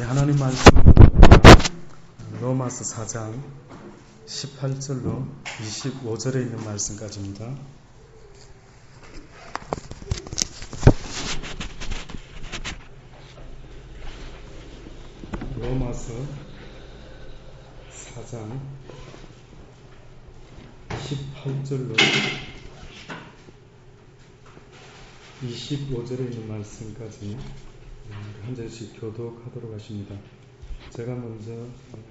하나님 말씀 로마서 4장 18절로 25절에 있는 말씀까지입니다. 로마서 4장 18절로 25절에 있는 말씀까지 한 절씩 교독하도록 하십니다. 제가 먼저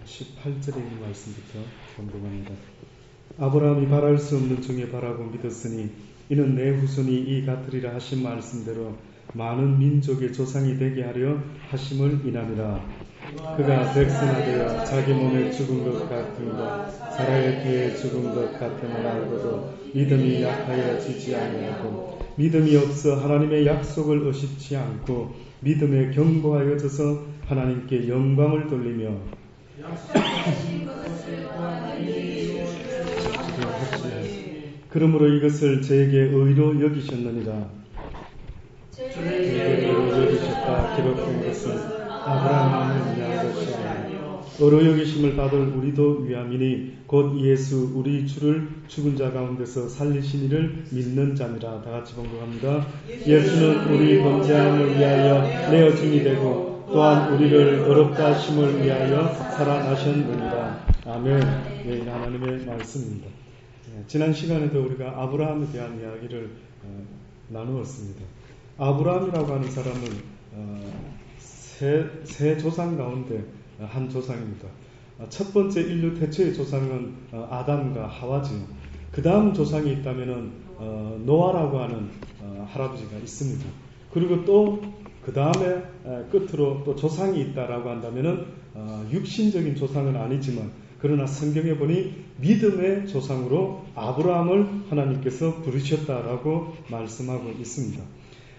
18절에 있는 말씀부터 공독합니다. 아브라함이 바랄 수 없는 중에 바라고 믿었으니 이는 내 후손이 이 같으리라 하신 말씀대로 많은 민족의 조상이 되게 하려 하심을 인함이라. 그가 백성이 되어 자기 몸에 죽은 것 같음과 사라의 뒤에 죽은 것 같음을 알고도 믿음이 약하여 지지 아니하고 믿음이 없어 하나님의 약속을 의식치 않고 믿음에 견고하여져서 하나님께 영광을 돌리며 그러므로 이것을 저에게 의로 여기셨느니라. 저에게 의로 여기셨다 기록된 것은 아브라함을 위한 것이 아니요 의로 여기심을 받을 우리도 위함이니 곧 예수 우리 주를 죽은 자 가운데서 살리신 이를 믿는 자니라. 다같이 봉독합니다. 예수는 우리 범죄함을 위하여 내어 증이 되고 또한 우리를 어렵다 하심을 위하여 살아나셨느니라. 아멘. 네, 하나님의 말씀입니다. 지난 시간에도 우리가 아브라함에 대한 이야기를 나누었습니다. 아브라함이라고 하는 사람은 세 조상 가운데 한 조상입니다. 첫 번째 인류 태초의 조상은 아담과 하와지요. 그 다음 조상이 있다면 노아라고 하는 할아버지가 있습니다. 그리고 또 그 다음에 끝으로 또 조상이 있다라고 한다면 육신적인 조상은 아니지만 그러나 성경에 보니 믿음의 조상으로 아브라함을 하나님께서 부르셨다라고 말씀하고 있습니다.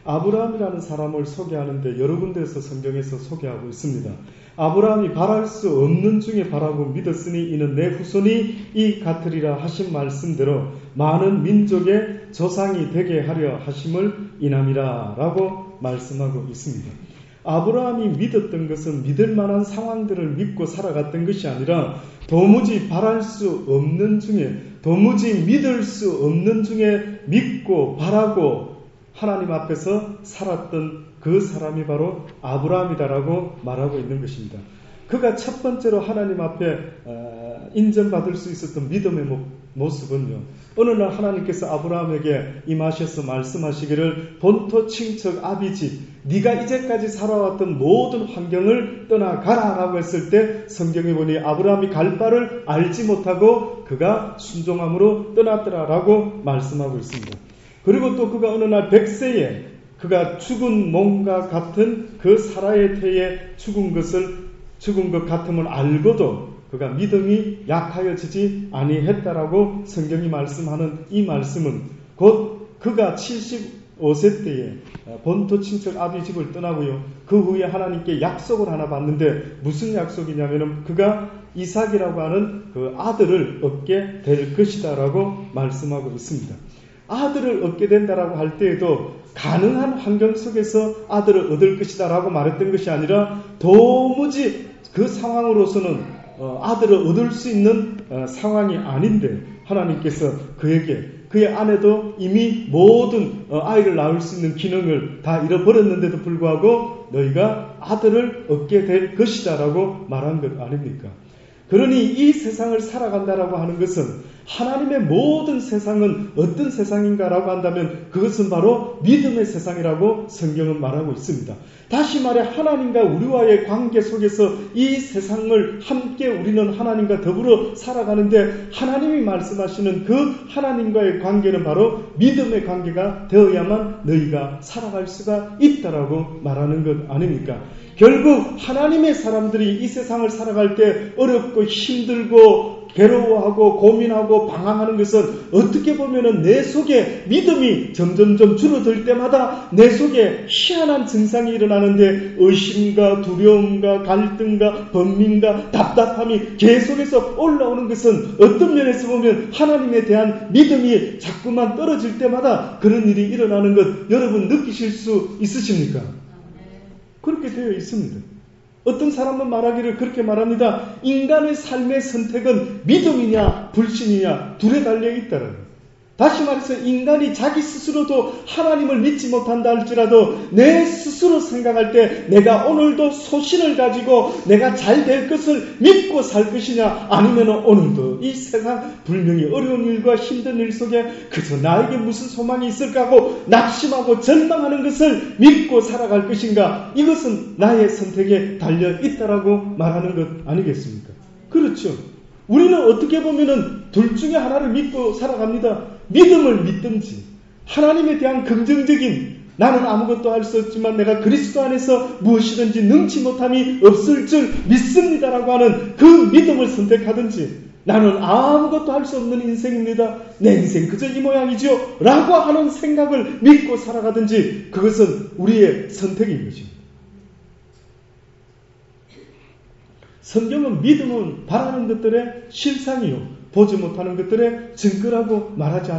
아브라함이라는 사람을 소개하는데 여러 군데에서 성경에서 소개하고 있습니다. 아브라함이 바랄 수 없는 중에 바라고 믿었으니 이는 내 후손이 이 같으리라 하신 말씀대로 많은 민족의 조상이 되게 하려 하심을 인함이라 라고 말씀하고 있습니다. 아브라함이 믿었던 것은 믿을 만한 상황들을 믿고 살아갔던 것이 아니라 도무지 바랄 수 없는 중에 도무지 믿을 수 없는 중에 믿고 바라고 하나님 앞에서 살았던 그 사람이 바로 아브라함이다라고 말하고 있는 것입니다. 그가 첫 번째로 하나님 앞에 인정받을 수 있었던 믿음의 모습은요. 어느 날 하나님께서 아브라함에게 임하셔서 말씀하시기를 본토 친척 아비집 네가 이제까지 살아왔던 모든 환경을 떠나가라 라고 했을 때 성경에 보니 아브라함이 갈 바를 알지 못하고 그가 순종함으로 떠났더라라고 말씀하고 있습니다. 그리고 또 그가 어느 날 100세에 그가 죽은 몸과 같은 그 사라의 태에 죽은 것 같음을 알고도 그가 믿음이 약하여지지 아니했다라고 성경이 말씀하는 이 말씀은 곧 그가 75세 때에 본토 친척 아비집을 떠나고요. 그 후에 하나님께 약속을 하나 받는데 무슨 약속이냐면은 그가 이삭이라고 하는 그 아들을 얻게 될 것이다라고 말씀하고 있습니다. 아들을 얻게 된다라고 할 때에도 가능한 환경 속에서 아들을 얻을 것이다라고 말했던 것이 아니라 도무지 그 상황으로서는 아들을 얻을 수 있는 상황이 아닌데 하나님께서 그에게 그의 아내도 이미 모든 아이를 낳을 수 있는 기능을 다 잃어버렸는데도 불구하고 너희가 아들을 얻게 될 것이다라고 말한 것 아닙니까? 그러니 이 세상을 살아간다라고 하는 것은 하나님의 모든 세상은 어떤 세상인가라고 한다면 그것은 바로 믿음의 세상이라고 성경은 말하고 있습니다. 다시 말해 하나님과 우리와의 관계 속에서 이 세상을 함께 우리는 하나님과 더불어 살아가는데 하나님이 말씀하시는 그 하나님과의 관계는 바로 믿음의 관계가 되어야만 너희가 살아갈 수가 있다라고 말하는 것 아닙니까? 결국 하나님의 사람들이 이 세상을 살아갈 때 어렵고 힘들고 괴로워하고 고민하고 방황하는 것은 어떻게 보면은 내 속에 믿음이 점점점 줄어들 때마다 내 속에 희한한 증상이 일어나는데 의심과 두려움과 갈등과 번민과 답답함이 계속해서 올라오는 것은 어떤 면에서 보면 하나님에 대한 믿음이 자꾸만 떨어질 때마다 그런 일이 일어나는 것 여러분 느끼실 수 있으십니까? 그렇게 되어 있습니다. 어떤 사람은 말하기를 그렇게 말합니다. 인간의 삶의 선택은 믿음이냐 불신이냐 둘에 달려 있다는 거예요. 다시 말해서 인간이 자기 스스로도 하나님을 믿지 못한다 할지라도 내 스스로 생각할 때 내가 오늘도 소신을 가지고 내가 잘 될 것을 믿고 살 것이냐, 아니면 오늘도 이 세상 분명히 어려운 일과 힘든 일 속에 그저 나에게 무슨 소망이 있을까 하고 낙심하고 절망하는 것을 믿고 살아갈 것인가, 이것은 나의 선택에 달려 있다라고 말하는 것 아니겠습니까? 그렇죠. 우리는 어떻게 보면은 둘 중에 하나를 믿고 살아갑니다. 믿음을 믿든지, 하나님에 대한 긍정적인, 나는 아무것도 할 수 없지만 내가 그리스도 안에서 무엇이든지 능치 못함이 없을 줄 믿습니다라고 하는 그 믿음을 선택하든지, 나는 아무것도 할 수 없는 인생입니다, 내 인생 그저 이 모양이죠 라고 하는 생각을 믿고 살아가든지, 그것은 우리의 선택인 것입니다. 성경은 믿음은 바라는 것들의 실상이요 보지 못하는 것들의 증거라고 말하지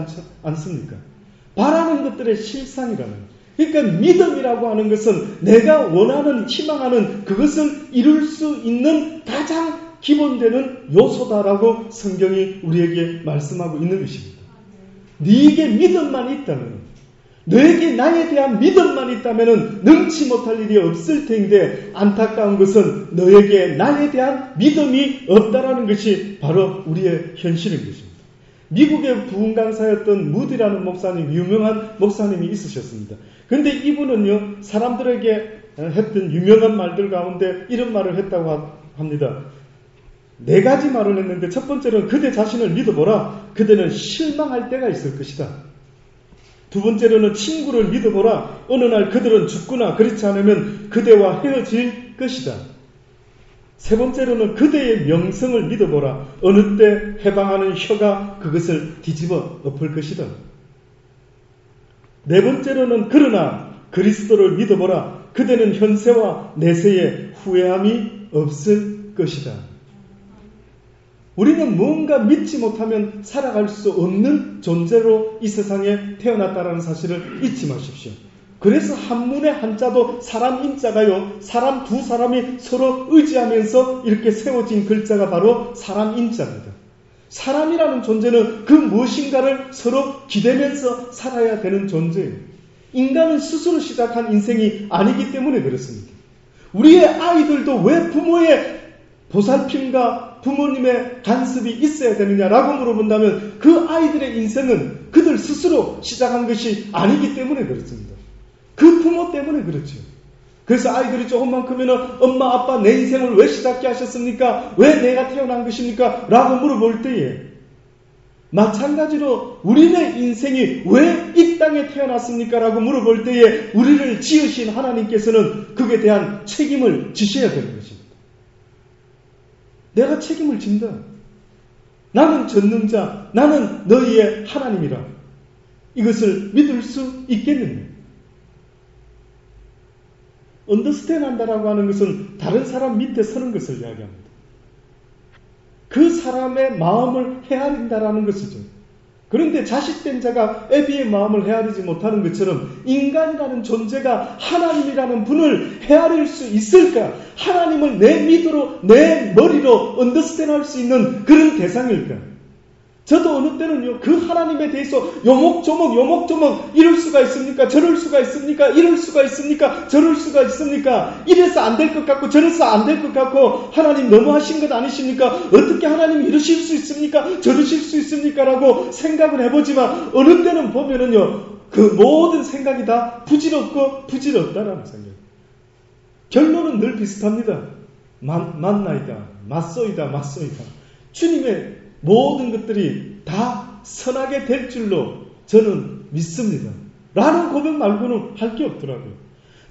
않습니까? 바라는 것들의 실상이라는, 그러니까 믿음이라고 하는 것은 내가 원하는, 희망하는 그것을 이룰 수 있는 가장 기본되는 요소다라고 성경이 우리에게 말씀하고 있는 것입니다. 네게 믿음만 있다면, 너에게 나에 대한 믿음만 있다면 능치 못할 일이 없을 텐데, 안타까운 것은 너에게 나에 대한 믿음이 없다라는 것이 바로 우리의 현실인 것입니다. 미국의 부흥 강사였던 무디라는 목사님, 유명한 목사님이 있으셨습니다. 그런데 이분은요, 사람들에게 했던 유명한 말들 가운데 이런 말을 했다고 합니다. 4가지 말을 했는데, 첫 번째로는 그대 자신을 믿어보라. 그대는 실망할 때가 있을 것이다. 두 번째로는 친구를 믿어보라. 어느 날 그들은 죽거나 그렇지 않으면 그대와 헤어질 것이다. 세 번째로는 그대의 명성을 믿어보라. 어느 때 해방하는 혀가 그것을 뒤집어 엎을 것이다. 네 번째로는 그러나 그리스도를 믿어보라. 그대는 현세와 내세에 후회함이 없을 것이다. 우리는 뭔가 믿지 못하면 살아갈 수 없는 존재로 이 세상에 태어났다는 사실을 잊지 마십시오. 그래서 한문의 한자도 사람 인자가요, 사람 두 사람이 서로 의지하면서 이렇게 세워진 글자가 바로 사람 인자입니다. 사람이라는 존재는 그 무엇인가를 서로 기대면서 살아야 되는 존재예요. 인간은 스스로 시작한 인생이 아니기 때문에 그렇습니다. 우리의 아이들도 왜 부모의 보살핌과 부모님의 간섭이 있어야 되느냐라고 물어본다면, 그 아이들의 인생은 그들 스스로 시작한 것이 아니기 때문에 그렇습니다. 그 부모 때문에 그렇죠. 그래서 아이들이 조금만 크면 엄마 아빠 내 인생을 왜 시작게 하셨습니까? 왜 내가 태어난 것입니까? 라고 물어볼 때에, 마찬가지로 우리의 인생이 왜 이 땅에 태어났습니까? 라고 물어볼 때에 우리를 지으신 하나님께서는 그에 대한 책임을 지셔야 되는 것입니다. 내가 책임을 진다. 나는 전능자, 나는 너희의 하나님이라. 이것을 믿을 수 있겠느냐? 언더스탠드 한다라고 하는 것은 다른 사람 밑에 서는 것을 이야기합니다. 그 사람의 마음을 헤아린다라는 것이죠. 그런데 자식된 자가 애비의 마음을 헤아리지 못하는 것처럼, 인간이라는 존재가 하나님이라는 분을 헤아릴 수 있을까? 하나님을 내 믿으로, 내 머리로 언더스탠드 할 수 있는 그런 대상일까? 저도 어느 때는요, 그 하나님에 대해서 요목조목 이럴 수가 있습니까? 저럴 수가 있습니까? 이럴 수가 있습니까? 저럴 수가 있습니까? 이래서 안 될 것 같고 저래서 안 될 것 같고, 하나님 너무하신 것 아니십니까? 어떻게 하나님 이러실 수 있습니까? 저러실 수 있습니까? 라고 생각을 해보지만, 어느 때는 보면은요, 그 모든 생각이 다 부질없고 부질없다라는 생각. 결론은 늘 비슷합니다. 맞나이다, 맞소이다. 주님의 모든 것들이 다 선하게 될 줄로 저는 믿습니다. 라는 고백 말고는 할 게 없더라고요.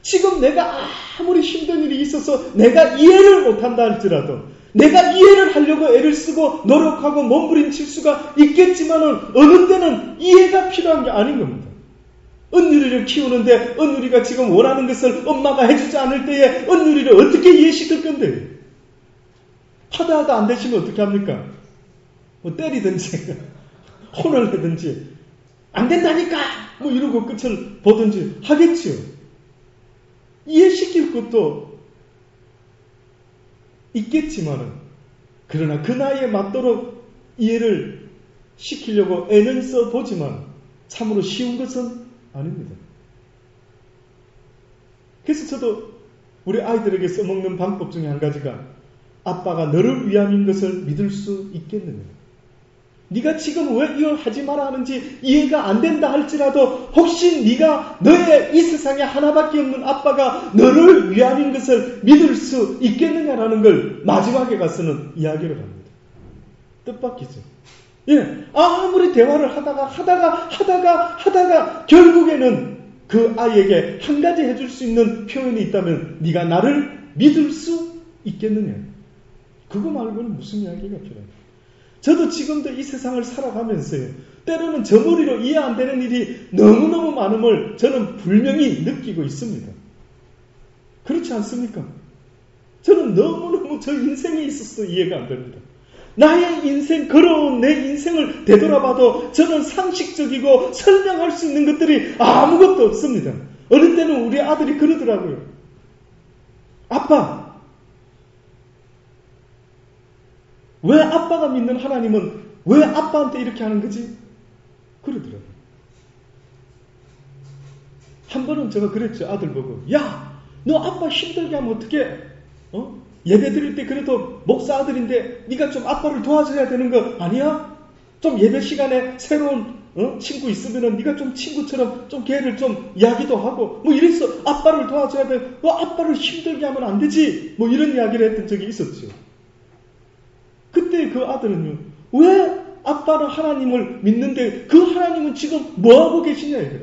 지금 내가 아무리 힘든 일이 있어서 내가 이해를 못한다 할지라도, 내가 이해를 하려고 애를 쓰고 노력하고 몸부림칠 수가 있겠지만은, 어느 때는 이해가 필요한 게 아닌 겁니다. 은유리를 키우는데 은유리가 지금 원하는 것을 엄마가 해주지 않을 때에 은유리를 어떻게 이해시킬 건데? 하다 안 되시면 어떻게 합니까? 뭐 때리든지 혼을 하든지, 안 된다니까 뭐 이러고 끝을 보든지 하겠지요. 이해시킬 것도 있겠지만은, 그러나 그 나이에 맞도록 이해를 시키려고 애는 써보지만 참으로 쉬운 것은 아닙니다. 그래서 저도 우리 아이들에게 써먹는 방법 중에 한 가지가 아빠가 너를 위함인 것을 믿을 수 있겠느냐. 네가 지금 왜 이걸 하지 마라 하는지 이해가 안 된다 할지라도 혹시 네가 너의 이 세상에 하나밖에 없는 아빠가 너를 위함인 것을 믿을 수 있겠느냐라는 걸 마지막에 가서는 이야기를 합니다. 뜻밖이죠. 예, 아무리 대화를 하다가 결국에는 그 아이에게 한 가지 해줄 수 있는 표현이 있다면 네가 나를 믿을 수 있겠느냐. 그거 말고는 무슨 이야기가 필요해요. 저도 지금도 이 세상을 살아가면서요, 때로는 저 머리로 이해 안 되는 일이 너무너무 많음을 저는 분명히 느끼고 있습니다. 그렇지 않습니까? 저는 너무너무 저 인생에 있어서 이해가 안 됩니다. 나의 인생, 걸어온 내 인생을 되돌아봐도 저는 상식적이고 설명할 수 있는 것들이 아무것도 없습니다. 어느 때는 우리 아들이 그러더라고요. 아빠, 왜 아빠가 믿는 하나님은 왜 아빠한테 이렇게 하는 거지? 그러더라고요. 한 번은 제가 그랬죠. 아들 보고. 야, 너 아빠 힘들게 하면 어떡해? 예배 드릴 때 그래도 목사 아들인데 네가 좀 아빠를 도와줘야 되는 거 아니야? 좀 예배 시간에 새로운 친구 있으면은 네가 좀 친구처럼 좀 걔를 좀 이야기도 하고 뭐 이래서 아빠를 도와줘야 돼. 아빠를 힘들게 하면 안 되지. 뭐 이런 이야기를 했던 적이 있었죠. 그때 그 아들은요, 왜 아빠는 하나님을 믿는데 그 하나님은 지금 뭐하고 계시냐 이거예요.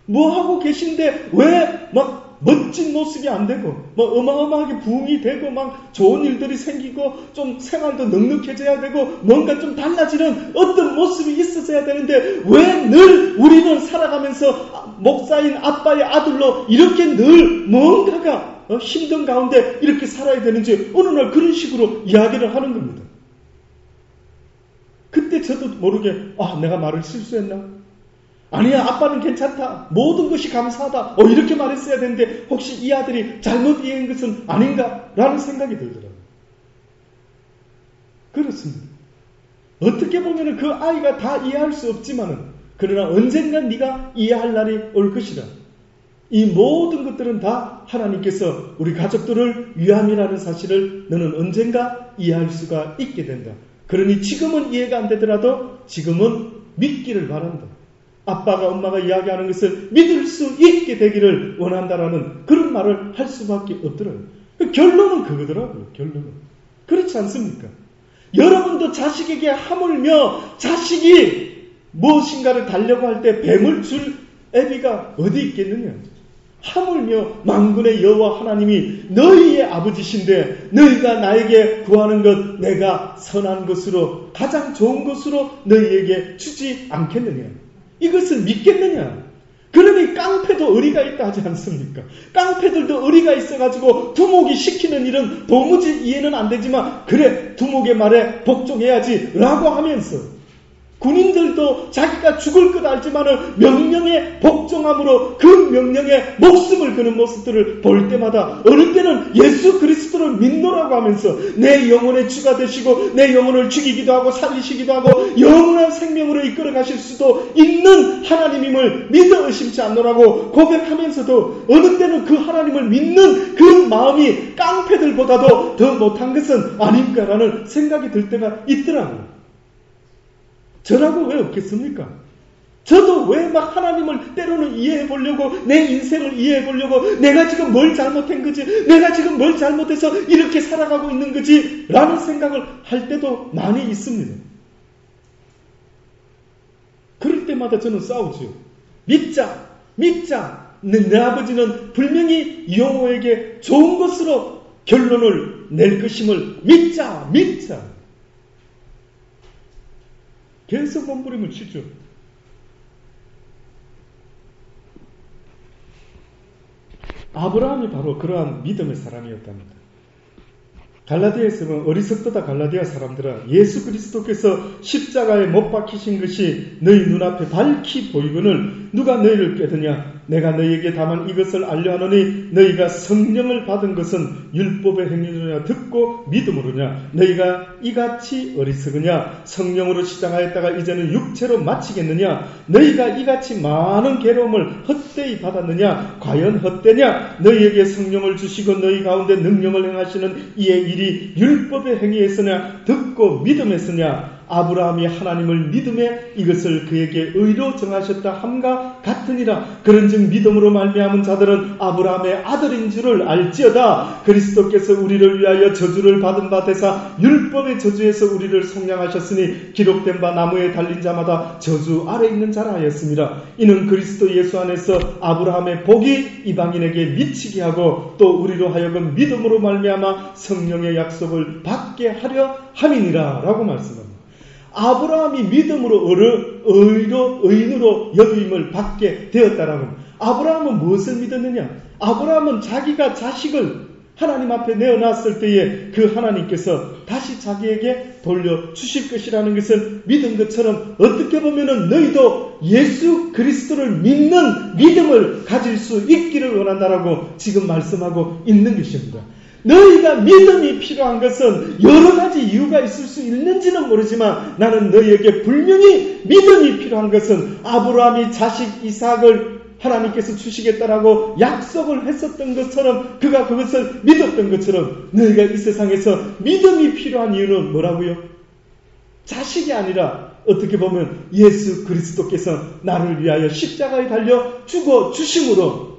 뭐하고 계신데 왜 막 멋진 모습이 안 되고 막 어마어마하게 부흥이 되고 막 좋은 일들이 생기고 좀 생활도 넉넉해져야 되고 뭔가 좀 달라지는 어떤 모습이 있어져야 되는데 왜 늘 우리는 살아가면서 목사인 아빠의 아들로 이렇게 늘 뭔가가 힘든 가운데 이렇게 살아야 되는지 어느 날 그런 식으로 이야기를 하는 겁니다. 그때 저도 모르게 내가 말을 실수했나? 아니야, 아빠는 괜찮다. 모든 것이 감사하다. 이렇게 말했어야 되는데 혹시 이 아들이 잘못 이해한 것은 아닌가? 라는 생각이 들더라고요. 그렇습니다. 어떻게 보면 그 아이가 다 이해할 수 없지만은 그러나 언젠간 네가 이해할 날이 올 것이다. 이 모든 것들은 다 하나님께서 우리 가족들을 위함이라는 사실을 너는 언젠가 이해할 수가 있게 된다. 그러니 지금은 이해가 안 되더라도 지금은 믿기를 바란다. 아빠가 엄마가 이야기하는 것을 믿을 수 있게 되기를 원한다라는 그런 말을 할 수밖에 없더라고요. 결론은 그거더라고요. 결론은. 그렇지 않습니까? 여러분도 자식에게 하물며 자식이 무엇인가를 달려고 할 때 뱀을 줄 애비가 어디 있겠느냐. 하물며 만군의 여호와 하나님이 너희의 아버지신데 너희가 나에게 구하는 것 내가 선한 것으로 가장 좋은 것으로 너희에게 주지 않겠느냐. 이것을 믿겠느냐? 그러니 깡패도 의리가 있다 하지 않습니까? 깡패들도 의리가 있어가지고 두목이 시키는 일은 도무지 이해는 안 되지만 그래 두목의 말에 복종해야지 라고 하면서 군인들도 자기가 죽을 것 알지만은 명령에 복종함으로 그 명령에 목숨을 거는 모습들을 볼 때마다 어느 때는 예수 그리스도를 믿노라고 하면서 내 영혼의 주가 되시고 내 영혼을 죽이기도 하고 살리시기도 하고 영원한 생명으로 이끌어 가실 수도 있는 하나님임을 믿어 의심치 않노라고 고백하면서도 어느 때는 그 하나님을 믿는 그 마음이 깡패들보다도 더 못한 것은 아닌가라는 생각이 들 때가 있더라고요. 저라고 왜 없겠습니까? 저도 왜 막 하나님을 때로는 이해해 보려고 내 인생을 이해해 보려고 내가 지금 뭘 잘못한 거지 내가 지금 뭘 잘못해서 이렇게 살아가고 있는 거지 라는 생각을 할 때도 많이 있습니다. 그럴 때마다 저는 싸우죠. 믿자 내 아버지는 분명히 영호에게 좋은 것으로 결론을 낼 것임을 믿자 계속 몸부림을 치죠. 아브라함이 바로 그러한 믿음의 사람이었답니다. 갈라디아에서 보면 어리석도다 갈라디아 사람들아 예수 그리스도께서 십자가에 못 박히신 것이 너희 눈앞에 밝히 보이거늘 누가 너희를 꾀드냐? 내가 너희에게 다만 이것을 알려 하노니 너희가 성령을 받은 것은 율법의 행위로냐 듣고 믿음으로냐? 너희가 이같이 어리석으냐? 성령으로 시작하였다가 이제는 육체로 마치겠느냐? 너희가 이같이 많은 괴로움을 헛되이 받았느냐? 과연 헛되냐? 너희에게 성령을 주시고 너희 가운데 능력을 행하시는 이의 일이 율법의 행위에서냐 듣고 믿음에서냐? 아브라함이 하나님을 믿음에 이것을 그에게 의로 정하셨다 함과 같으니라. 그런즉 믿음으로 말미암은 자들은 아브라함의 아들인 줄을 알지어다. 그리스도께서 우리를 위하여 저주를 받은 바 되사 율법의 저주에서 우리를 속량하셨으니 기록된 바 나무에 달린 자마다 저주 아래 있는 자라 하였습니다. 이는 그리스도 예수 안에서 아브라함의 복이 이방인에게 미치게 하고 또 우리로 하여금 믿음으로 말미암아 성령의 약속을 받게 하려 함이니라 라고 말씀합니다. 아브라함이 믿음으로 의인으로 여김을 받게 되었다라고. 아브라함은 무엇을 믿었느냐? 아브라함은 자기가 자식을 하나님 앞에 내어놨을 때에 그 하나님께서 다시 자기에게 돌려주실 것이라는 것을 믿은 것처럼 어떻게 보면은 너희도 예수 그리스도를 믿는 믿음을 가질 수 있기를 원한다라고 지금 말씀하고 있는 것입니다. 너희가 믿음이 필요한 것은 여러 가지 이유가 있을 수 있는지는 모르지만 나는 너희에게 분명히 믿음이 필요한 것은 아브라함이 자식 이삭을 하나님께서 주시겠다라고 약속을 했었던 것처럼 그가 그것을 믿었던 것처럼 너희가 이 세상에서 믿음이 필요한 이유는 뭐라고요? 자식이 아니라 어떻게 보면 예수 그리스도께서 나를 위하여 십자가에 달려 죽어 주심으로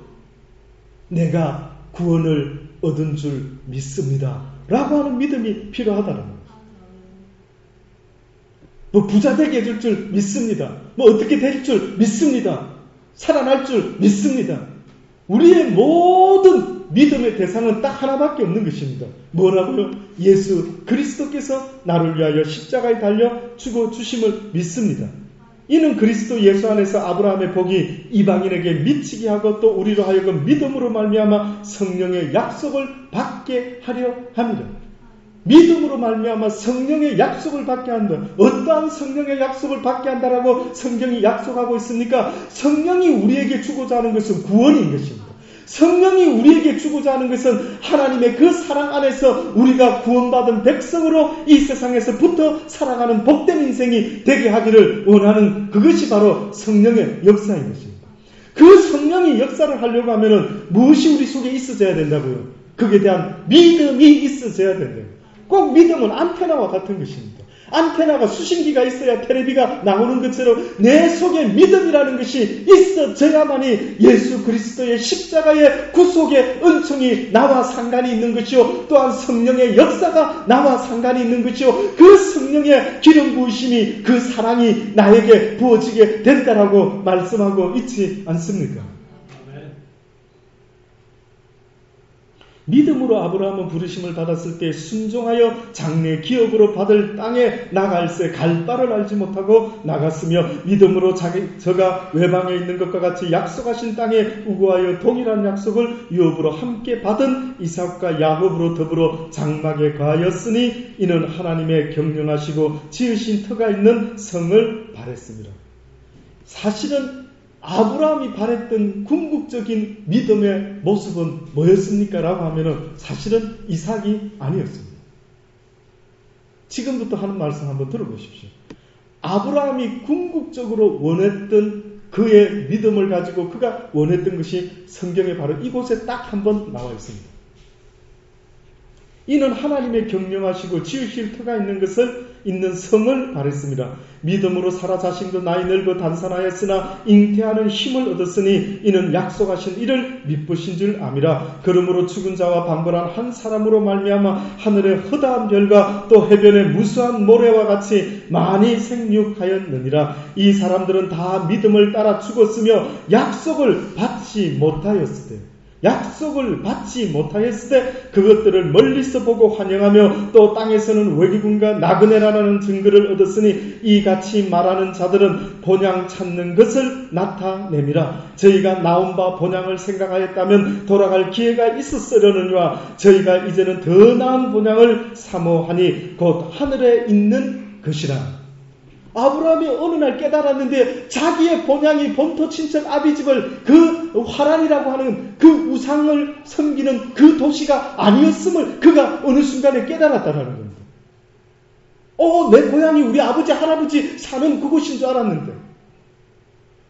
내가 구원을 얻은 줄 믿습니다 라고 하는 믿음이 필요하다는 거예요. 뭐 부자 되게 해줄 줄 믿습니다. 뭐 어떻게 될 줄 믿습니다. 살아날 줄 믿습니다. 우리의 모든 믿음의 대상은 딱 하나밖에 없는 것입니다. 뭐라고요? 예수 그리스도께서 나를 위하여 십자가에 달려 죽어 주심을 믿습니다. 이는 그리스도 예수 안에서 아브라함의 복이 이방인에게 미치게 하고 또 우리로 하여금 믿음으로 말미암아 성령의 약속을 받게 하려 합니다. 믿음으로 말미암아 성령의 약속을 받게 한다. 어떠한 성령의 약속을 받게 한다라고 성경이 약속하고 있습니까? 성령이 우리에게 주고자 하는 것은 구원인 것입니다. 성령이 우리에게 주고자 하는 것은 하나님의 그 사랑 안에서 우리가 구원받은 백성으로 이 세상에서 붙어 살아가는 복된 인생이 되게 하기를 원하는 그것이 바로 성령의 역사인 것입니다. 그 성령이 역사를 하려고 하면 무엇이 우리 속에 있어져야 된다고요? 그에 대한 믿음이 있어져야 된다고요. 꼭 믿음은 안테나와 같은 것입니다. 안테나가 수신기가 있어야 텔레비가 나오는 것처럼 내 속에 믿음이라는 것이 있어져야만이 예수 그리스도의 십자가의 구속의 은총이 나와 상관이 있는 것이요 또한 성령의 역사가 나와 상관이 있는 것이요 그 성령의 기름 부으심이 그 사랑이 나에게 부어지게 된다라고 말씀하고 있지 않습니까? 믿음으로 아브라함은 부르심을 받았을 때 순종하여 장래 기업으로 받을 땅에 나갈새 갈 바를 알지 못하고 나갔으며 믿음으로 저가 외방에 있는 것과 같이 약속하신 땅에 우거하여 동일한 약속을 유업으로 함께 받은 이삭과 야곱으로 더불어 장막에 거하였으니 이는 하나님의 경영하시고 지으신 터가 있는 성을 바랬습니다. 사실은 아브라함이 바랬던 궁극적인 믿음의 모습은 뭐였습니까? 라고 하면은 사실은 이삭이 아니었습니다. 지금부터 하는 말씀 한번 들어보십시오. 아브라함이 궁극적으로 원했던 그의 믿음을 가지고 그가 원했던 것이 성경에 바로 이곳에 딱 한번 나와 있습니다. 이는 하나님의 경영하시고 지으실 터가 있는 성을 바랬습니다. 믿음으로 사라 자신도 나이 늙어 단산하였으나 잉태하는 힘을 얻었으니 이는 약속하신 이를 믿으신 줄 암이라. 그러므로 죽은 자와 방불한 한 사람으로 말미암아 하늘의 허다한 별과 또 해변의 무수한 모래와 같이 많이 생육하였느니라. 이 사람들은 다 믿음을 따라 죽었으며 약속을 받지 못하였을 때 그것들을 멀리서 보고 환영하며 또 땅에서는 외기군과 나그네라는 증거를 얻었으니 이같이 말하는 자들은 본향 찾는 것을 나타내미라. 저희가 나온 바 본향을 생각하였다면 돌아갈 기회가 있었으려느니와 저희가 이제는 더 나은 본향을 사모하니 곧 하늘에 있는 것이라. 아브라함이 어느 날 깨달았는데 자기의 본향이 본토 친척 아비집을 그 하란이라고 하는 그 우상을 섬기는 그 도시가 아니었음을 그가 어느 순간에 깨달았다는 겁니다. 내 고향이 우리 아버지 할아버지 사는 그곳인 줄 알았는데,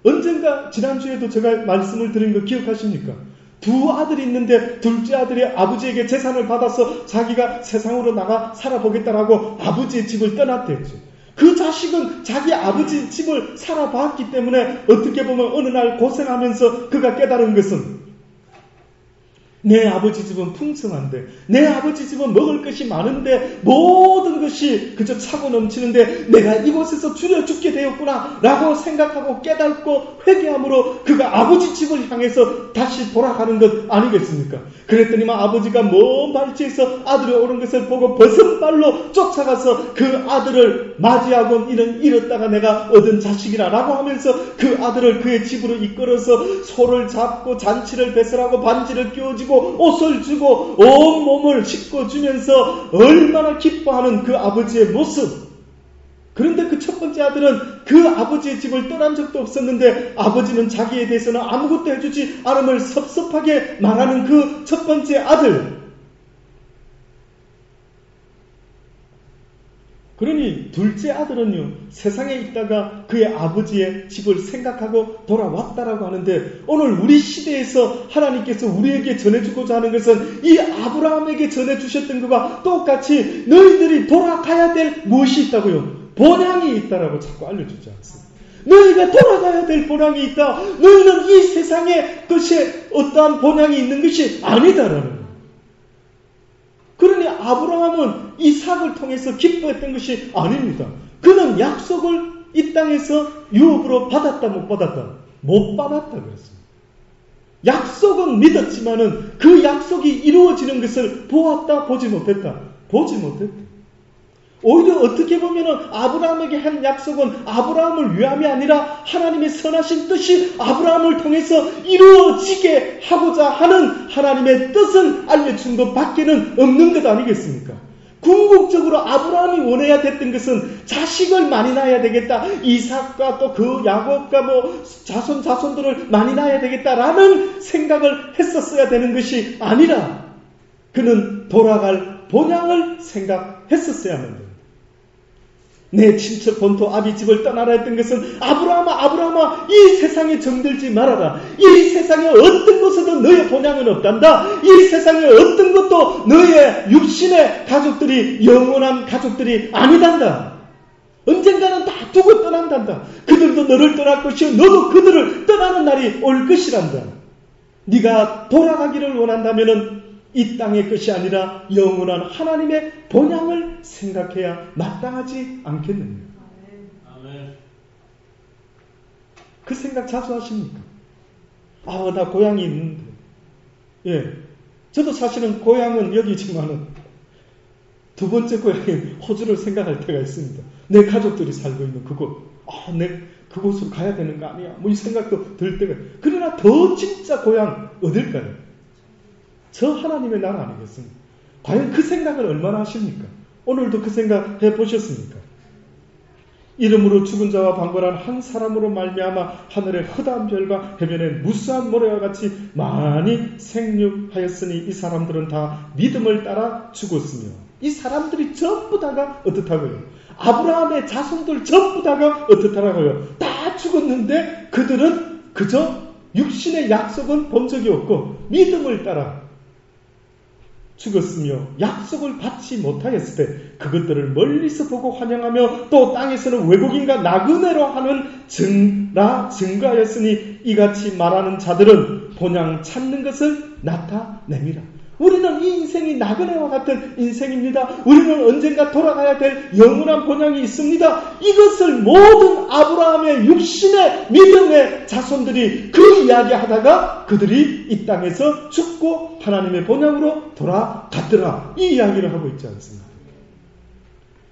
언젠가 지난주에도 제가 말씀을 드린 거 기억하십니까? 두 아들이 있는데 둘째 아들이 아버지에게 재산을 받아서 자기가 세상으로 나가 살아보겠다라고 아버지의 집을 떠났댔죠. 그 자식은 자기 아버지 집을 살아봤기 때문에 어떻게 보면 어느 날 고생하면서 그가 깨달은 것은, 내 아버지 집은 풍성한데, 내 아버지 집은 먹을 것이 많은데, 모든 것이 그저 차고 넘치는데 내가 이곳에서 줄여 죽게 되었구나 라고 생각하고 깨닫고 회개함으로 그가 아버지 집을 향해서 다시 돌아가는 것 아니겠습니까? 그랬더니만 아버지가 먼 발치에서 아들이 오는 것을 보고 버선발로 쫓아가서 그 아들을 맞이하고 이는 잃었다가 내가 얻은 자식이라 라고 하면서 그 아들을 그의 집으로 이끌어서 소를 잡고 잔치를 배설하고 반지를 끼워주고 옷을 주고 온 몸을 씻고주면서 얼마나 기뻐하는 그 아버지의 모습. 그런데 그 첫 번째 아들은 그 아버지의 집을 떠난 적도 없었는데 아버지는 자기에 대해서는 아무것도 해주지 않음을 섭섭하게 말하는 그 첫 번째 아들. 그러니 둘째 아들은요, 세상에 있다가 그의 아버지의 집을 생각하고 돌아왔다라고 하는데, 오늘 우리 시대에서 하나님께서 우리에게 전해주고자 하는 것은 이 아브라함에게 전해주셨던 것과 똑같이 너희들이 돌아가야 될 무엇이 있다고요? 본향이 있다라고 자꾸 알려주지 않습니다. 너희가 돌아가야 될 본향이 있다. 너희는 이 세상에 것이 어떠한 본향이 있는 것이 아니다라는 거예요. 그러니 아브라함은 이삭을 통해서 기뻐했던 것이 아닙니다. 그는 약속을 이 땅에서 유업으로 받았다 못 받았다? 못 받았다 그랬습니다. 약속은 믿었지만은 그 약속이 이루어지는 것을 보았다 보지 못했다? 보지 못했다. 오히려 어떻게 보면은 아브라함에게 한 약속은 아브라함을 위함이 아니라 하나님의 선하신 뜻이 아브라함을 통해서 이루어지게 하고자 하는 하나님의 뜻을 알려준 것 밖에는 없는 것 아니겠습니까? 궁극적으로 아브라함이 원해야 됐던 것은 자식을 많이 낳아야 되겠다. 이삭과 또 그 야곱과 뭐 자손들을 많이 낳아야 되겠다라는 생각을 했었어야 되는 것이 아니라 그는 돌아갈 본향을 생각했었어야만 됩니다. 내 친척 본토 아비 집을 떠나라 했던 것은 아브라함아 이 세상에 정들지 말아라. 이 세상에 어떤 것에도 너의 본향은 없단다. 이 세상에 어떤 것도 너의 육신의 가족들이 영원한 가족들이 아니단다. 언젠가는 다 두고 떠난단다. 그들도 너를 떠날 것이요 너도 그들을 떠나는 날이 올 것이란다. 네가 돌아가기를 원한다면은 이 땅의 것이 아니라 영원한 하나님의 본향을 생각해야 마땅하지 않겠느냐. 아멘. 그 생각 자주 하십니까? 나 고향이 있는데. 예. 저도 사실은 고향은 여기지만은 두 번째 고향인 호주를 생각할 때가 있습니다. 내 가족들이 살고 있는 그곳. 내 그곳으로 가야 되는 거 아니야. 뭐 이 생각도 들 때가. 그러나 더 진짜 고향 어딜까요? 저 하나님의 나라 아니겠습니까? 과연 그 생각을 얼마나 하십니까? 오늘도 그 생각 해보셨습니까? 이름으로 죽은 자와 방관한 한 사람으로 말미암아 하늘의 허다한 별과 해변의 무수한 모래와 같이 많이 생육하였으니 이 사람들은 다 믿음을 따라 죽었으며, 이 사람들이 전부 다가 어떻다고요? 아브라함의 자손들 전부 다가 어떻다라고요? 다 죽었는데 그들은 그저 육신의 약속은 본 적이 없고 믿음을 따라 죽었으며 약속을 받지 못하였을 때 그것들을 멀리서 보고 환영하며 또 땅에서는 외국인과 나그네로 하는 증거하였으니 이같이 말하는 자들은 본향 찾는 것을 나타냅니다. 우리는 이 인생이 나그네와 같은 인생입니다. 우리는 언젠가 돌아가야 될 영원한 본향이 있습니다. 이것을 모든 아브라함의 육신의 믿음의 자손들이 그 이야기하다가 그들이 이 땅에서 죽고 하나님의 본향으로 돌아갔더라. 이 이야기를 하고 있지 않습니까?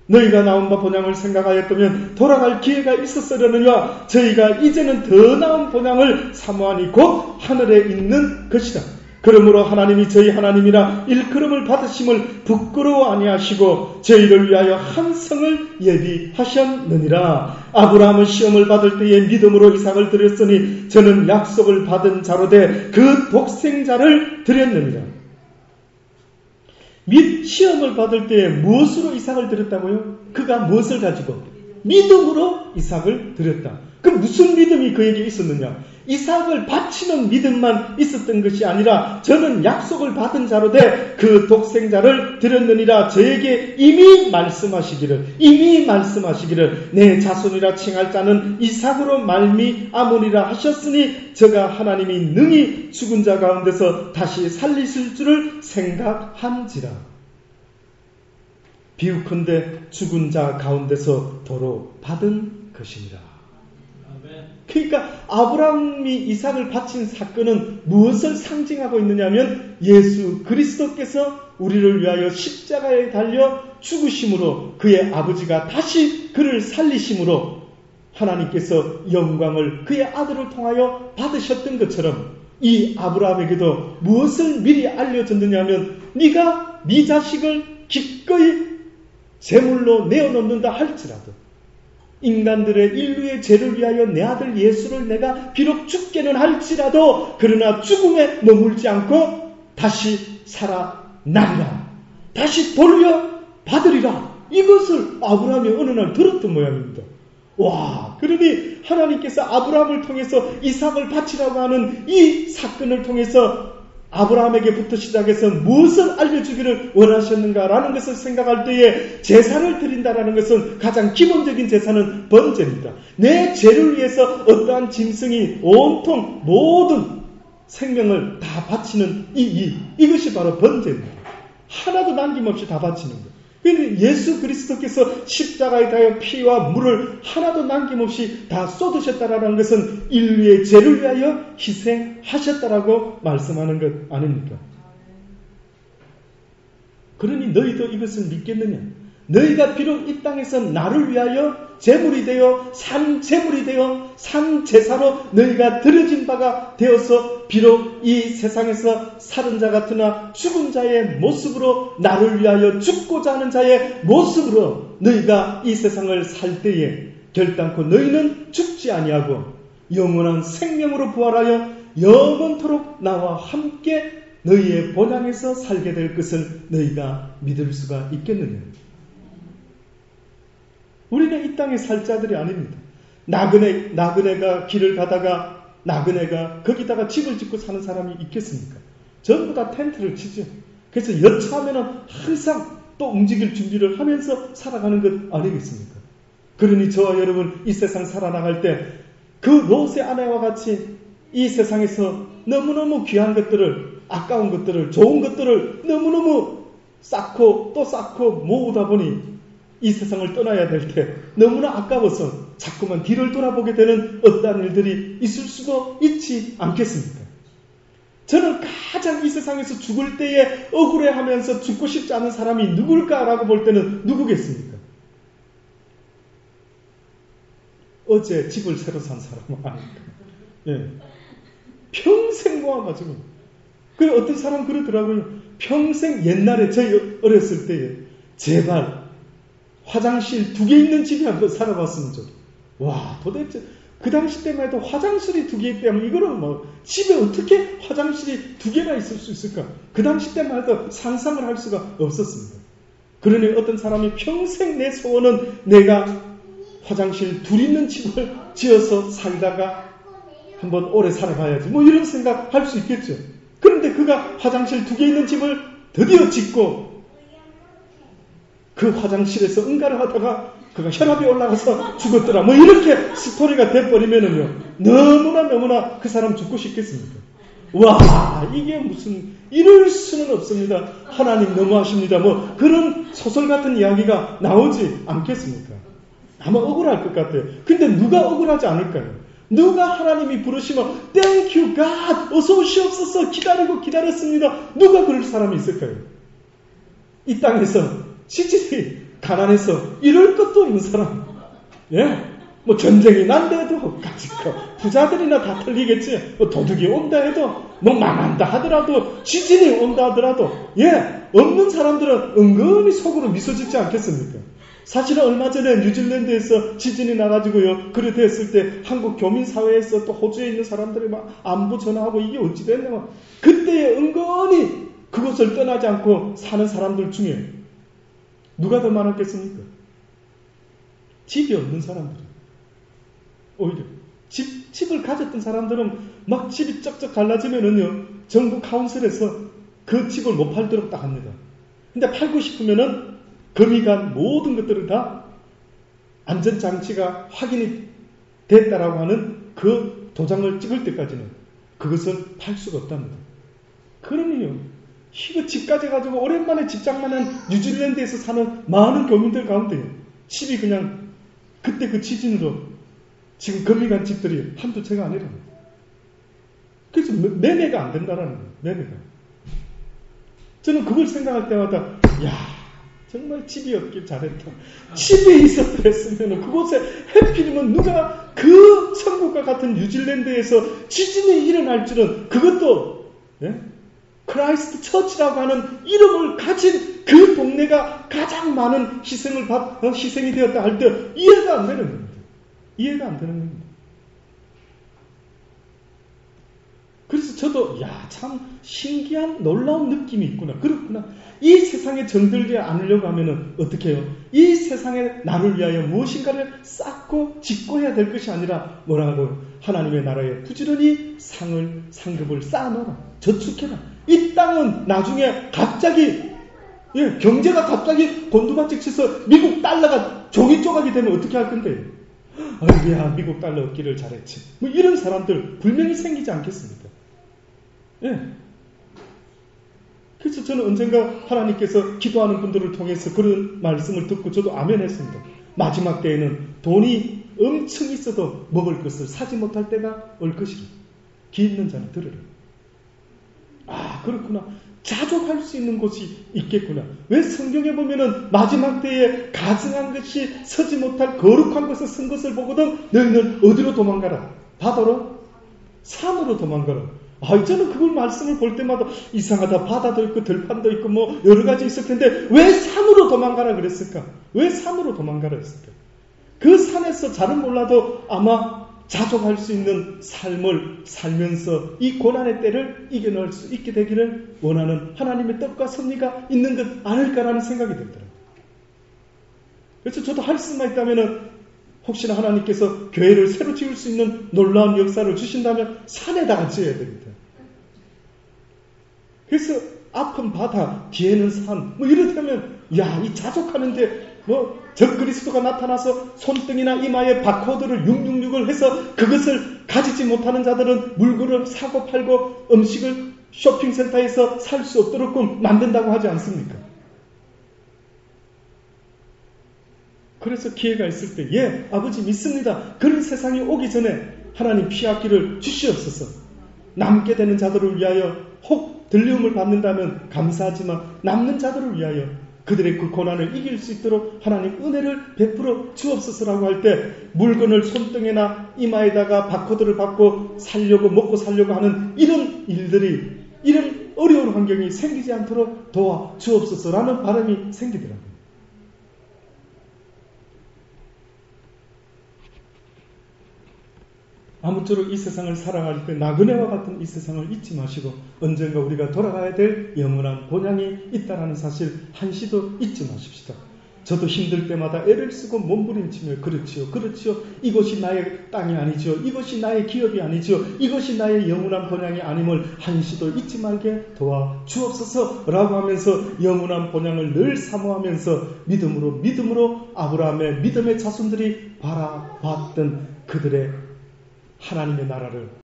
너희가 나온 바 본향을 생각하였다면 돌아갈 기회가 있었으려느냐. 저희가 이제는 더 나은 본향을 사모하니 곧 하늘에 있는 것이다. 그러므로 하나님이 저희 하나님이라 일컬음을 받으심을 부끄러워 아니하시고 저희를 위하여 한 성을 예비하셨느니라. 아브라함은 시험을 받을 때에 믿음으로 이삭을 드렸으니 저는 약속을 받은 자로 돼 그 독생자를 드렸느니라. 시험을 받을 때에 무엇으로 이삭을 드렸다고요? 그가 무엇을 가지고? 믿음으로 이삭을 드렸다. 그럼 무슨 믿음이 그에게 있었느냐? 이삭을 바치는 믿음만 있었던 것이 아니라 저는 약속을 받은 자로 돼 그 독생자를 드렸느니라. 저에게 이미 말씀하시기를 내 자손이라 칭할 자는 이삭으로 말미암으리라 하셨으니 저가 하나님이 능히 죽은 자 가운데서 다시 살리실 줄을 생각한지라. 비유컨대 죽은 자 가운데서 도로 받은 것이니라. 그러니까 아브라함이 이삭을 바친 사건은 무엇을 상징하고 있느냐면 예수 그리스도께서 우리를 위하여 십자가에 달려 죽으심으로 그의 아버지가 다시 그를 살리심으로 하나님께서 영광을 그의 아들을 통하여 받으셨던 것처럼 이 아브라함에게도 무엇을 미리 알려줬느냐 하면 네가 네 자식을 기꺼이 제물로 내어놓는다 할지라도 인간들의 인류의 죄를 위하여 내 아들 예수를 내가 비록 죽게는 할지라도 그러나 죽음에 머물지 않고 다시 살아나리라. 다시 돌려받으리라. 이것을 아브라함이 어느 날 들었던 모양입니다. 와, 그러니 하나님께서 아브라함을 통해서 이삭을 바치라고 하는 이 사건을 통해서 아브라함에게부터 시작해서 무엇을 알려주기를 원하셨는가라는 것을 생각할 때에 제사를 드린다라는 것은 가장 기본적인 제사는 번제입니다. 내 죄를 위해서 어떠한 짐승이 온통 모든 생명을 다 바치는 이것이 바로 번제입니다. 하나도 남김없이 다 바치는 것. 예수 그리스도께서 십자가에 달려 피와 물을 하나도 남김없이 다 쏟으셨다라는 것은 인류의 죄를 위하여 희생하셨다라고 말씀하는 것 아닙니까? 그러니 너희도 이것을 믿겠느냐? 너희가 비록 이 땅에서 나를 위하여 제물이 되어 산 제물이 되어 산 제사로 너희가 드려진 바가 되어서 비록 이 세상에서 살은 자 같으나 죽은 자의 모습으로 나를 위하여 죽고자 하는 자의 모습으로 너희가 이 세상을 살 때에 결단코 너희는 죽지 아니하고 영원한 생명으로 부활하여 영원토록 나와 함께 너희의 본향에서 살게 될 것을 너희가 믿을 수가 있겠느냐? 우리는 이 땅의 살 자들이 아닙니다. 나그네가 길을 가다가 나그네가 거기다가 집을 짓고 사는 사람이 있겠습니까? 전부 다 텐트를 치죠. 그래서 여차하면 항상 또 움직일 준비를 하면서 살아가는 것 아니겠습니까? 그러니 저와 여러분 이 세상 살아나갈 때 그 롯의 아내와 같이 이 세상에서 너무너무 귀한 것들을, 아까운 것들을, 좋은 것들을 너무너무 쌓고 또 쌓고 모으다 보니 이 세상을 떠나야 될 때 너무나 아까워서 자꾸만 뒤를 돌아보게 되는 어떠한 일들이 있을 수도 있지 않겠습니까? 저는 가장 이 세상에서 죽을 때에 억울해하면서 죽고 싶지 않은 사람이 누굴까라고 볼 때는 누구겠습니까? 어제 집을 새로 산 사람은 아닙니까? 예. 평생 모아가지고. 그 어떤 사람 그러더라고요. 평생 옛날에 저희 어렸을 때에 제발 화장실 2개 있는 집에 한번 살아봤으면 좋겠어요. 와, 도대체 그 당시 때만 해도 화장실이 2개 있다면 이거는 뭐 집에 어떻게 화장실이 2개나 있을 수 있을까? 그 당시 때만 해도 상상을 할 수가 없었습니다. 그러니 어떤 사람이 평생 내 소원은 내가 화장실 2 있는 집을 지어서 살다가 한번 오래 살아봐야지 뭐 이런 생각 할 수 있겠죠. 그런데 그가 화장실 2개 있는 집을 드디어 짓고 그 화장실에서 응가를 하다가 그가 혈압이 올라가서 죽었더라. 뭐 이렇게 스토리가 돼버리면은요. 너무나 그 사람 죽고 싶겠습니까? 와, 이게 무슨, 이럴 수는 없습니다. 하나님 너무하십니다. 뭐 그런 소설 같은 이야기가 나오지 않겠습니까? 아마 억울할 것 같아요. 근데 누가 억울하지 않을까요? 누가 하나님이 부르시면 Thank you God 어서 오시옵소서 기다렸습니다. 누가 그럴 사람이 있을까요? 이 땅에서 지질이 가난해서 이럴 것도 없는 사람. 예? 뭐 전쟁이 난다 해도 부자들이나 다 털리겠지. 뭐 도둑이 온다 해도 뭐 망한다 하더라도 지진이 온다 하더라도 없는 사람들은 은근히 속으로 미소 짓지 않겠습니까? 사실은 얼마 전에 뉴질랜드에서 지진이 나가지고요. 그래 됐을 때 한국 교민사회에서 또 호주에 있는 사람들이 막 안부 전화하고 이게 어찌 됐냐. 그때에 은근히 그곳을 떠나지 않고 사는 사람들 중에 누가 더 많았겠습니까? 집이 없는 사람들. 오히려 집을 가졌던 사람들은 막 집이 쩍쩍 갈라지면은요. 정부 카운슬에서 그 집을 못 팔도록 딱 합니다. 근데 팔고 싶으면은 금이 간 모든 것들을 다 안전장치가 확인이 됐다라고 하는 그 도장을 찍을 때까지는 그것을 팔 수가 없답니다. 그러면요, 이거 집까지 가지고 오랜만에 집장만한 뉴질랜드에서 사는 많은 교민들 가운데 집이 그냥 그때 그 지진으로 지금 금이 간 집들이 한두 채가 아니랍니다. 그래서 매매가 안 된다라는 거예요. 매매가. 저는 그걸 생각할 때마다 정말 집이 없길 잘했다. 집이 있었더랬으면 그곳에 해필이면 누가 그 천국과 같은 뉴질랜드에서 지진이 일어날 줄은 그것도 크라이스트 처치라고 하는 이름을 가진 그 동네가 가장 많은 희생이 되었다 할 때 이해가 안 되는 겁니다. 이해가 안 되는 겁니다. 그래서 저도 참 신기한 놀라운 느낌이 있구나. 그렇구나. 이 세상에 정들지 않으려고 하면은 어떻게 해요? 이 세상에 나를 위하여 무엇인가를 쌓고 짓고 해야 될 것이 아니라 뭐라고 하나님의 나라에 부지런히 상급을 쌓아놓아라. 저축해라. 이 땅은 나중에 갑자기 경제가 갑자기 곤두박질 쳐서 미국 달러가 종이 조각이 되면 어떻게 할 건데? 아이고야 미국 달러 얻기를 잘했지. 뭐 이런 사람들 분명히 생기지 않겠습니까? 그래서 저는 언젠가 하나님께서 기도하는 분들을 통해서 그런 말씀을 듣고 저도 아멘 했습니다. 마지막 때에는 돈이 엄청 있어도 먹을 것을 사지 못할 때가 올 것이라. 귀 있는 자는 들으라. 그렇구나. 자족할 수 있는 곳이 있겠구나. 왜 성경에 보면은 마지막 때에 가증한 것이 서지 못할 거룩한 것을 쓴 것을 보거든 너희는 어디로 도망가라? 바다로? 산으로 도망가라. 저는 그걸 말씀을 볼 때마다 이상하다. 바다도 있고 들판도 있고 뭐 여러 가지 있을 텐데 왜 산으로 도망가라 그랬을까? 왜 산으로 도망가라 했을까? 그 산에서 잘은 몰라도 아마 자족할 수 있는 삶을 살면서 이 고난의 때를 이겨낼 수 있게 되기를 원하는 하나님의 뜻과 섭리가 있는 것 아닐까라는 생각이 들더라고요. 그래서 저도 할 수만 있다면은 혹시나 하나님께서 교회를 새로 지을 수 있는 놀라운 역사를 주신다면 산에다가 지어야 됩니다. 그래서 앞은 바다, 뒤에는 산, 뭐 이렇다면 이 자족하는데 적 그리스도가 나타나서 손등이나 이마에 바코드를 666을 해서 그것을 가지지 못하는 자들은 물건을 사고 팔고 음식을 쇼핑센터에서 살 수 없도록 만든다고 하지 않습니까? 그래서 기회가 있을 때 아버지 믿습니다. 그런 세상이 오기 전에 하나님 피하기를 주시옵소서. 남게 되는 자들을 위하여 혹 들리움을 받는다면 감사하지만 남는 자들을 위하여 그들의 그 고난을 이길 수 있도록 하나님 은혜를 베풀어 주옵소서라고 할 때 물건을 손등에나 이마에다가 바코드를 받고 먹고 살려고 하는 이런 일들이 이런 어려운 환경이 생기지 않도록 도와 주옵소서라는 바람이 생기더라고요. 아무쪼록 이 세상을 살아갈 때 나그네와 같은 이 세상을 잊지 마시고 언젠가 우리가 돌아가야 될 영원한 본향이 있다는 사실 한시도 잊지 마십시다. 저도 힘들 때마다 애를 쓰고 몸부림치며 그렇지요. 이것이 나의 땅이 아니지요. 이것이 나의 기업이 아니지요. 이것이 나의 영원한 본향이 아님을 한시도 잊지 말게 도와 주옵소서라고 하면서 영원한 본향을 늘 사모하면서 믿음으로 아브라함의 믿음의 자손들이 바라봤던 그들의 하나님의 나라를